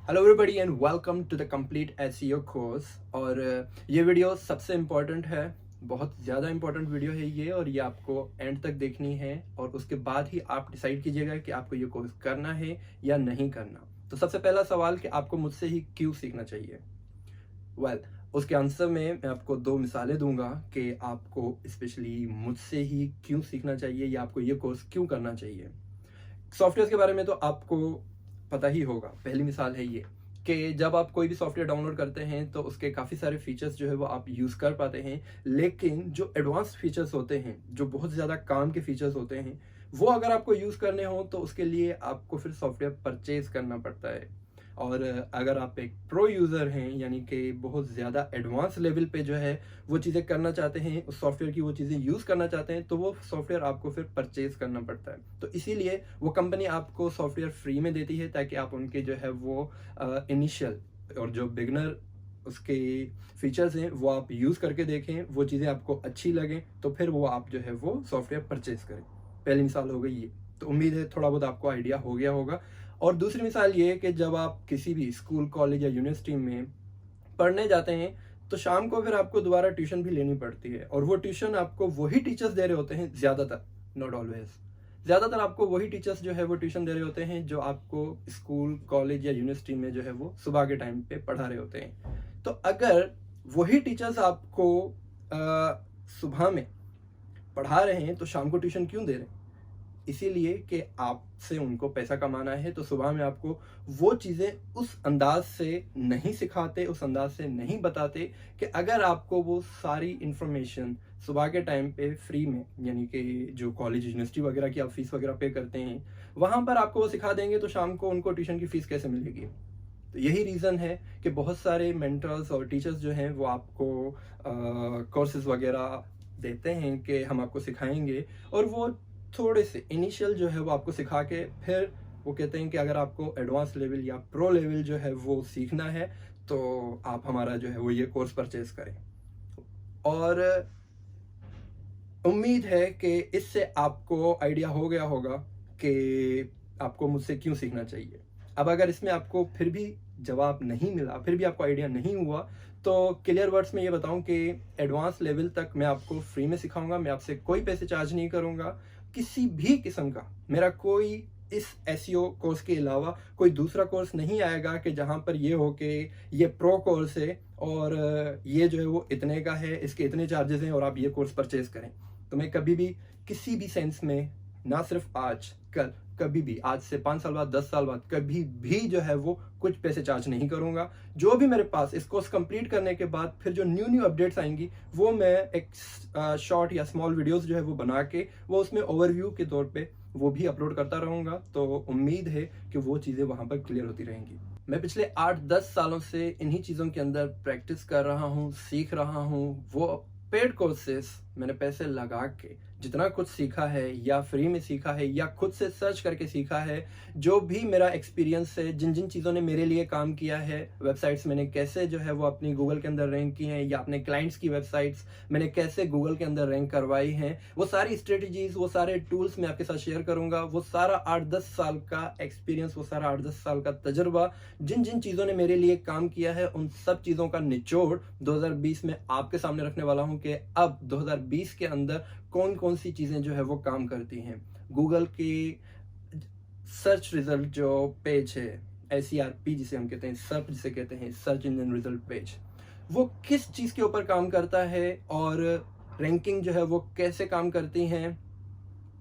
Hello everybody and welcome to the complete SEO course. और ये video सबसे important है, बहुत ज़्यादा इम्पोर्टेंट वीडियो है ये, और ये आपको एंड तक देखनी है और उसके बाद ही आप डिसाइड कीजिएगा कि आपको ये कोर्स करना है या नहीं करना। तो सबसे पहला सवाल कि आपको मुझसे ही क्यों सीखना चाहिए। उसके आंसर में मैं आपको दो मिसालें दूंगा कि आपको स्पेशली मुझसे ही क्यों सीखना चाहिए या आपको ये कोर्स क्यों करना चाहिए। सॉफ्टवेयर के बारे में तो आपको पता ही होगा। पहली मिसाल है ये कि जब आप कोई भी सॉफ्टवेयर डाउनलोड करते हैं तो उसके काफ़ी सारे फीचर्स जो है वो आप यूज़ कर पाते हैं, लेकिन जो एडवांस्ड फीचर्स होते हैं, जो बहुत ज़्यादा काम के फीचर्स होते हैं, वो अगर आपको यूज़ करने हो तो उसके लिए आपको फिर सॉफ्टवेयर परचेज करना पड़ता है। और अगर आप एक प्रो यूज़र हैं, यानी कि बहुत ज़्यादा एडवांस लेवल पे जो है वो चीज़ें करना चाहते हैं, उस सॉफ्टवेयर की वो चीज़ें यूज़ करना चाहते हैं, तो वो सॉफ्टवेयर आपको फिर परचेज करना पड़ता है। तो इसीलिए वो कंपनी आपको सॉफ्टवेयर फ्री में देती है, ताकि आप उनके जो है वो इनिशियल और जो बिगनर उसके फीचर्स हैं वो आप यूज़ करके देखें, वो चीज़ें आपको अच्छी लगें, तो फिर वो आप जो है वो सॉफ्टवेयर परचेज करें। पहली मिसाल हो गई ये। तो उम्मीद है थोड़ा बहुत आपको आइडिया हो गया होगा। और दूसरी मिसाल ये है कि जब आप किसी भी स्कूल, कॉलेज या यूनिवर्सिटी में पढ़ने जाते हैं तो शाम को फिर आपको दोबारा ट्यूशन भी लेनी पड़ती है, और वो ट्यूशन आपको वही टीचर्स दे रहे होते हैं ज़्यादातर, नॉट ऑलवेज। ज़्यादातर आपको वही टीचर्स जो है वो ट्यूशन दे रहे होते हैं जो आपको स्कूल, कॉलेज या यूनिवर्सिटी में जो है वो सुबह के टाइम पे पढ़ा रहे होते हैं। तो अगर वही टीचर्स आपको सुबह में पढ़ा रहे हैं तो शाम को ट्यूशन क्यों दे रहे हैं? इसीलिए कि आपसे उनको पैसा कमाना है। तो सुबह में आपको वो चीज़ें उस अंदाज से नहीं सिखाते, उस अंदाज से नहीं बताते कि अगर आपको वो सारी इंफॉर्मेशन सुबह के टाइम पे फ्री में, यानी कि जो कॉलेज, यूनिवर्सिटी वगैरह की आप फीस वगैरह पे करते हैं, वहाँ पर आपको वो सिखा देंगे, तो शाम को उनको ट्यूशन की फीस कैसे मिलेगी? तो यही रीज़न है कि बहुत सारे मेंटर्स और टीचर्स जो हैं वो आपको कोर्सेज वगैरह देते हैं कि हम आपको सिखाएंगे, और वो थोड़े से इनिशियल जो है वो आपको सिखा के फिर वो कहते हैं कि अगर आपको एडवांस लेवल या प्रो लेवल जो है वो सीखना है तो आप हमारा जो है वो ये कोर्स परचेज करें। और उम्मीद है कि इससे आपको आइडिया हो गया होगा कि आपको मुझसे क्यों सीखना चाहिए। अब अगर इसमें आपको फिर भी जवाब नहीं मिला, फिर भी आपको आइडिया नहीं हुआ, तो क्लियर वर्ड्स में ये बताऊं कि एडवांस लेवल तक मैं आपको फ्री में सिखाऊंगा। मैं आपसे कोई पैसे चार्ज नहीं करूंगा, किसी भी किस्म का। मेरा कोई इस एसईओ कोर्स के अलावा कोई दूसरा कोर्स नहीं आएगा कि जहां पर ये हो कि ये प्रो कोर्स है और ये जो है वो इतने का है, इसके इतने चार्जेस हैं और आप ये कोर्स परचेज करें। तो मैं कभी भी किसी भी सेंस में, ना सिर्फ आज, कल, कभी भी, आज से 5 साल बाद, 10 साल बाद, कभी भी जो है वो कुछ पैसे चार्ज नहीं करूंगा। जो भी मेरे पास इस कोर्स कंप्लीट करने के बाद फिर जो न्यू अपडेट्स आएंगी, वो मैं एक शॉर्ट या स्मॉल वीडियोस जो है वो बना के वो उसमें ओवरव्यू के तौर पे वो भी अपलोड करता रहूंगा। तो उम्मीद है कि वो चीज़ें वहां पर क्लियर होती रहेंगी। मैं पिछले 8-10 सालों से इन्हीं चीज़ों के अंदर प्रैक्टिस कर रहा हूँ, सीख रहा हूँ। वो पेड कोर्सेस मैंने पैसे लगा के जितना कुछ सीखा है, या फ्री में सीखा है, या खुद से सर्च करके सीखा है, जो भी मेरा एक्सपीरियंस है, जिन जिन चीज़ों ने मेरे लिए काम किया है, वेबसाइट्स मैंने कैसे जो है वो अपनी गूगल के अंदर रैंक की हैं, या अपने क्लाइंट्स की वेबसाइट्स मैंने कैसे गूगल के अंदर रैंक करवाई हैं, वो सारी स्ट्रेटजीज, वो सारे टूल्स मैं आपके साथ शेयर करूंगा। वो सारा 8-10 साल का एक्सपीरियंस, वो सारा 8-10 साल का तजुर्बा, जिन जिन चीज़ों ने मेरे लिए काम किया है, उन सब चीज़ों का निचोड़ 2020 में आपके सामने रखने वाला हूं कि अब 2020 के अंदर कौन कौन सी चीज़ें जो है वो काम करती हैं। गूगल की सर्च रिजल्ट जो पेज है, SERP जिसे हम कहते हैं, सर्च जिसे कहते हैं, सर्च इंजन रिजल्ट पेज, वो किस चीज़ के ऊपर काम करता है, और रैंकिंग जो है वो कैसे काम करती हैं,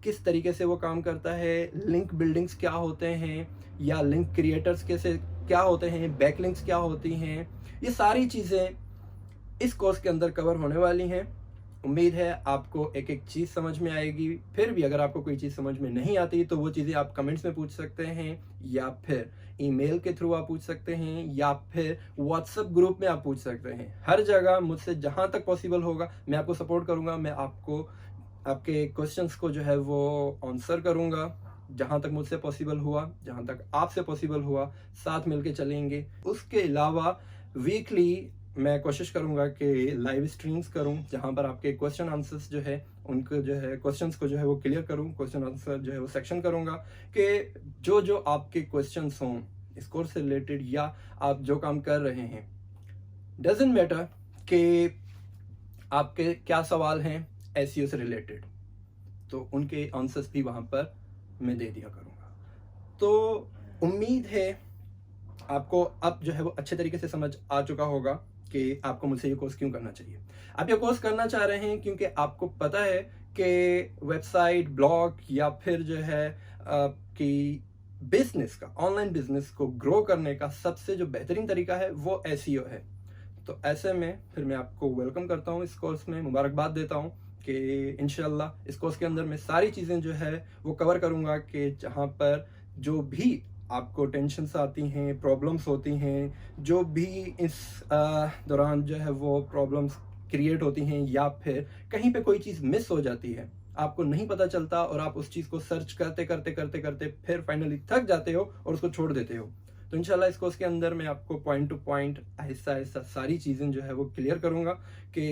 किस तरीके से वो काम करता है, लिंक बिल्डिंग्स क्या होते हैं, या लिंक क्रिएटर्स कैसे क्या होते हैं, बैकलिंक्स क्या होती हैं, ये सारी चीज़ें इस कोर्स के अंदर कवर होने वाली हैं। उम्मीद है आपको एक एक चीज़ समझ में आएगी। फिर भी अगर आपको कोई चीज़ समझ में नहीं आती तो वो चीज़ें आप कमेंट्स में पूछ सकते हैं, या फिर ईमेल के थ्रू आप पूछ सकते हैं, या फिर व्हाट्सएप ग्रुप में आप पूछ सकते हैं। हर जगह मुझसे जहाँ तक पॉसिबल होगा मैं आपको सपोर्ट करूँगा। मैं आपको आपके क्वेश्चंस को जो है वो आंसर करूँगा, जहाँ तक मुझसे पॉसिबल हुआ, जहाँ तक आपसे पॉसिबल हुआ, साथ मिलके चलेंगे। उसके अलावा वीकली मैं कोशिश करूंगा कि लाइव स्ट्रीम्स करूं, जहां पर आपके क्वेश्चन आंसर्स जो है उनको जो है क्वेश्चंस को जो है वो क्लियर करूं। क्वेश्चन आंसर जो है वो सेक्शन करूंगा कि जो जो आपके क्वेश्चंस हों इस कोर्स से रिलेटेड या आप जो काम कर रहे हैं, डजंट मैटर कि आपके क्या सवाल हैं एसईओ से रिलेटेड, तो उनके आंसर्स भी वहाँ पर मैं दे दिया करूँगा। तो उम्मीद है आपको अब जो है वो अच्छे तरीके से समझ आ चुका होगा कि आपको मुझसे ये कोर्स क्यों करना चाहिए। आप ये कोर्स करना चाह रहे हैं क्योंकि आपको पता है कि वेबसाइट, ब्लॉग या फिर जो है कि बिजनेस का, ऑनलाइन बिजनेस को ग्रो करने का सबसे जो बेहतरीन तरीका है वो एसईओ है। तो ऐसे में फिर मैं आपको वेलकम करता हूँ इस कोर्स में, मुबारकबाद देता हूँ कि इंशाल्लाह इस कोर्स के अंदर मैं सारी चीज़ें जो है वो कवर करूँगा कि जहाँ पर जो भी आपको टेंशन्स आती हैं, प्रॉब्लम्स होती हैं, जो भी इस दौरान जो है वो प्रॉब्लम्स क्रिएट होती हैं या फिर कहीं पे कोई चीज़ मिस हो जाती है, आपको नहीं पता चलता और आप उस चीज़ को सर्च करते करते करते करते फिर फाइनली थक जाते हो और उसको छोड़ देते हो। तो इंशाल्लाह इस कोर्स के अंदर मैं आपको point two point Aahista Aahista सारी चीज़ें जो है वो क्लियर करूँगा कि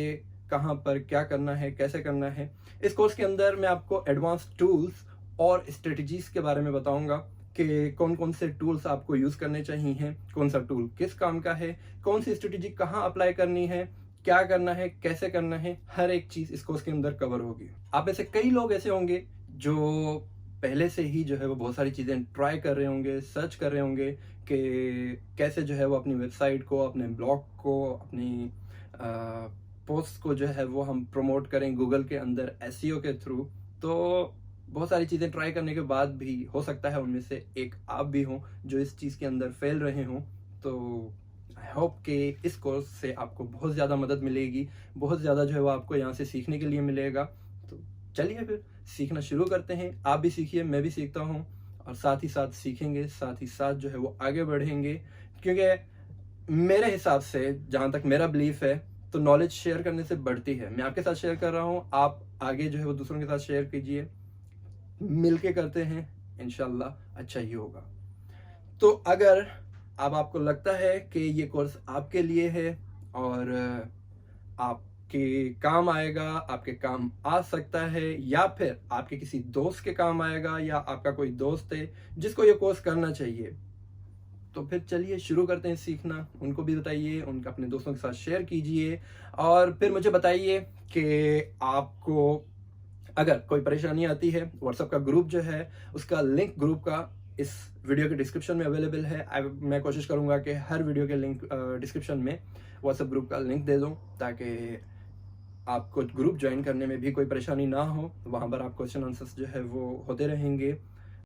कहाँ पर क्या करना है, कैसे करना है। इस कोर्स के अंदर मैं आपको एडवांस टूल्स और स्ट्रेटजीज के बारे में बताऊँगा कि कौन कौन से टूल्स आपको यूज़ करने चाहिए, कौन सा टूल किस काम का है, कौन सी स्ट्रेटजी कहाँ अप्लाई करनी है, क्या करना है, कैसे करना है, हर एक चीज़ इस कोर्स के अंदर कवर होगी। आप में से कई लोग ऐसे होंगे जो पहले से ही जो है वो बहुत सारी चीज़ें ट्राई कर रहे होंगे, सर्च कर रहे होंगे कि कैसे जो है वो अपनी वेबसाइट को, अपने ब्लॉग को, अपनी पोस्ट को जो है वो हम प्रमोट करें गूगल के अंदर एसईओ के थ्रू। तो बहुत सारी चीज़ें ट्राई करने के बाद भी हो सकता है उनमें से एक आप भी हों जो इस चीज़ के अंदर फेल रहे हों। तो आई होप कि इस कोर्स से आपको बहुत ज़्यादा मदद मिलेगी, बहुत ज़्यादा जो है वो आपको यहाँ से सीखने के लिए मिलेगा। तो चलिए फिर सीखना शुरू करते हैं। आप भी सीखिए, मैं भी सीखता हूँ और साथ ही साथ सीखेंगे, साथ ही साथ जो है वो आगे बढ़ेंगे। क्योंकि मेरे हिसाब से जहाँ तक मेरा बिलीफ है तो नॉलेज शेयर करने से बढ़ती है। मैं आपके साथ शेयर कर रहा हूँ, आप आगे जो है वो दूसरों के साथ शेयर कीजिए, मिलके करते हैं, इंशाल्लाह अच्छा ही होगा। तो अगर अब आपको लगता है कि ये कोर्स आपके लिए है और आपके काम आएगा, आपके काम आ सकता है या फिर आपके किसी दोस्त के काम आएगा या आपका कोई दोस्त है जिसको ये कोर्स करना चाहिए, तो फिर चलिए शुरू करते हैं सीखना। उनको भी बताइए, उनका अपने दोस्तों के साथ शेयर कीजिए और फिर मुझे बताइए कि आपको अगर कोई परेशानी आती है। व्हाट्सएप का ग्रुप जो है उसका लिंक ग्रुप का इस वीडियो के डिस्क्रिप्शन में अवेलेबल है। मैं कोशिश करूंगा कि हर वीडियो के लिंक डिस्क्रिप्शन में व्हाट्सएप ग्रुप का लिंक दे दूं ताकि आपको ग्रुप ज्वाइन करने में भी कोई परेशानी ना हो। वहाँ पर आप क्वेश्चन आंसर्स जो है वो होते रहेंगे।